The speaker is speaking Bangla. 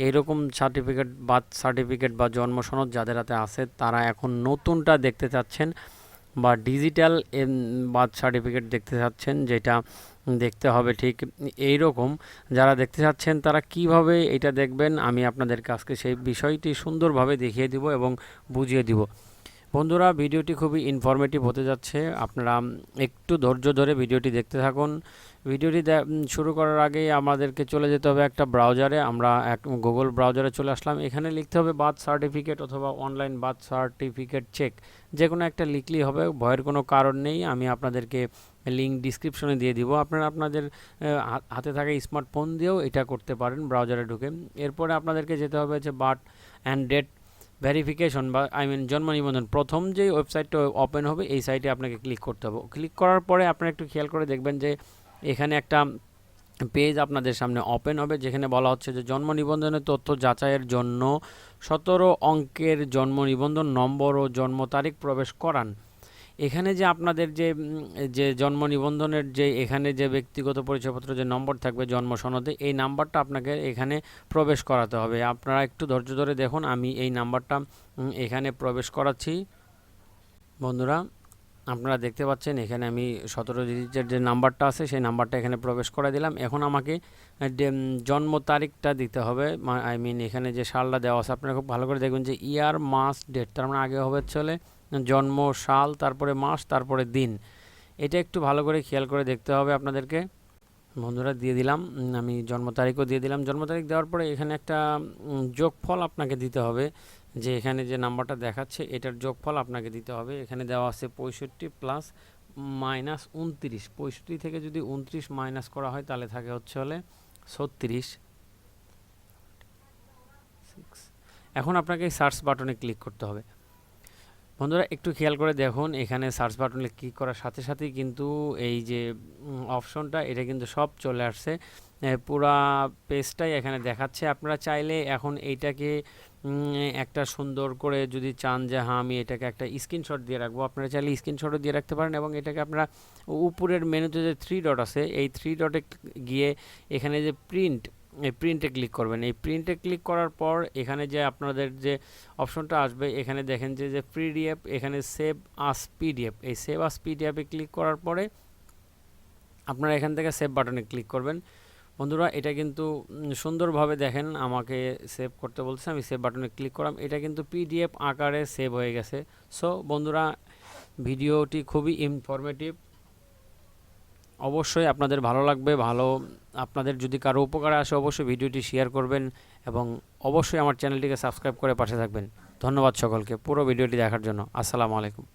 এইরকম সার্টিফিকেট, বার্থ সার্টিফিকেট বা জন্ম সনদ যাদের হাতে আছে তারা এখন নতুনটা দেখতে চাচ্ছেন বা ডিজিটাল বার্থ সার্টিফিকেট দেখতে চাচ্ছেন, যেটা দেখতে হবে ঠিক এই রকম। যারা দেখতে চাচ্ছেন তারা কিভাবে এটা দেখবেন আমি আপনাদের কাছকে সেই বিষয়টি সুন্দরভাবে দেখিয়ে দিব এবং বুঝিয়ে দিব। বন্ধুরা, ভিডিওটি খুবই ইনফরমেটিভ হতে যাচ্ছে, আপনারা একটু ধৈর্য ধরে ভিডিওটি দেখতে থাকুন। ভিডিওটি শুরু করার আগেই আমাদেরকে চলে যেতে হবে একটা ব্রাউজারে। আমরা গুগল ব্রাউজারে চলে আসলাম। এখানে লিখতে হবে বার্থ সার্টিফিকেট অথবা অনলাইন বার্থ সার্টিফিকেট চেক, যে কোনো একটা লিখলেই হবে, ভয়ের কোনো কারণ নেই। আমি আপনাদেরকে লিঙ্ক ডিসক্রিপশনে দিয়ে দিব, আপনারা আপনাদের হাতে থাকা স্মার্টফোন দিয়েও এটা করতে পারেন ব্রাউজারে ঢুকে। এরপরে আপনাদেরকে যেতে হবে যে বার্থ অ্যান্ড ডেট ভেরিফিকেশন বা জন্ম নিবন্ধন, প্রথম যে ওয়েবসাইটটা ওপেন হবে এই সাইটে আপনাকে ক্লিক করতে হবে। ক্লিক করার পরে আপনারা একটু খেয়াল করে দেখবেন যে এখানে একটা পেজ আপনাদের সামনে ওপেন হবে, যেখানে বলা হচ্ছে যে জন্ম নিবন্ধনের তথ্য যাচাইয়ের জন্য 17 অঙ্কের জন্ম নিবন্ধন নম্বর ও জন্ম তারিখ প্রবেশ করান। এখানে যে আপনাদের যে জন্ম নিবন্ধনের যে এখানে যে ব্যক্তিগত পরিচয়পত্র যে নম্বর থাকবে জন্ম সনদে, এই নাম্বারটা আপনাকে এখানে প্রবেশ করাতে হবে। আপনারা একটু ধৈর্য ধরে দেখুন, আমি এই নাম্বারটা এখানে প্রবেশ করাচ্ছি। বন্ধুরা, আপনারা দেখতে পাচ্ছেন এখানে আমি 17 ডিজিটের যে নাম্বারটা আছে সেই নাম্বারটা এখানে প্রবেশ করে দিলাম। এখন আমাকে জন্ম তারিখটা দিতে হবে, এখানে যে সালটা দেওয়া আছে আপনারা খুব ভালো করে দেখবেন যে ইয়ার মাস ডেট, তার মানে আগে হবে চলে জন্ম সাল, তারপরে মাস, তারপরে দিন। এটা একটু ভালো করে খেয়াল করে দেখতে হবে আপনাদেরকে। বন্ধুরা, দিয়ে দিলাম, আমি জন্ম তারিখও দিয়ে দিলাম। জন্ম তারিখ দেওয়ার পরে এখানে একটা যোগফল আপনাকে দিতে হবে, যে এখানে যে নাম্বারটা দেখাচ্ছে এটার যোগফল আপনাকে দিতে হবে। এখানে দেওয়া আছে 65 প্লাস মাইনাস 29। 65 থেকে যদি 29 মাইনাস করা হয় তাহলে থাকে হচ্ছে হলে 36। এখন আপনাকে সার্চ বাটনে ক্লিক করতে হবে। বন্ধুরা, একটু খেয়াল করে দেখুন, এখানে সার্চ বাটনে ক্লিক করার সাথে সাথেই কিন্তু এই যে অপশনটা এটা কিন্তু সব চলে আসছে, পুরা পেজটাই এখানে দেখাচ্ছে। আপনারা চাইলে এখন এইটাকে একটা সুন্দর করে যদি চান যে হ্যাঁ আমি এটাকে একটা স্ক্রিনশট দিয়ে রাখবো, আপনারা চাইলে স্ক্রিনশটও দিয়ে রাখতে পারেন। এবং এটাকে আপনারা উপরের মেনুতে যে 3 ডট আছে এই 3 ডটে গিয়ে এখানে যে এই প্রিন্টে ক্লিক করবেন। এই প্রিন্টে ক্লিক করার পর এখানে যে আপনাদের যে অপশনটা আসবে এখানে দেখেন যে পিডিএফ, এখানে সেভ আস পিডিএফ, এই সেভ আস পিডিএফে ক্লিক করার পরে আপনারা এখান থেকে সেভ বাটনে ক্লিক করবেন। বন্ধুরা, এটা কিন্তু সুন্দরভাবে দেখেন আমাকে সেভ করতে বলছে, আমি সেভ বাটনে ক্লিক করলাম, এটা কিন্তু পিডিএফ আকারে সেভ হয়ে গেছে। সো বন্ধুরা, ভিডিওটি খুবই ইনফরমেটিভ, অবশ্যই আপনাদের ভালো লাগবে। আপনাদের যদি কারো উপকারে আসে অবশ্যই ভিডিওটি শেয়ার করবেন এবং অবশ্যই আমার চ্যানেলটিকে সাবস্ক্রাইব করে পাশে থাকবেন। ধন্যবাদ সকলকে পুরো ভিডিওটি দেখার জন্য। আসসালামু আলাইকুম।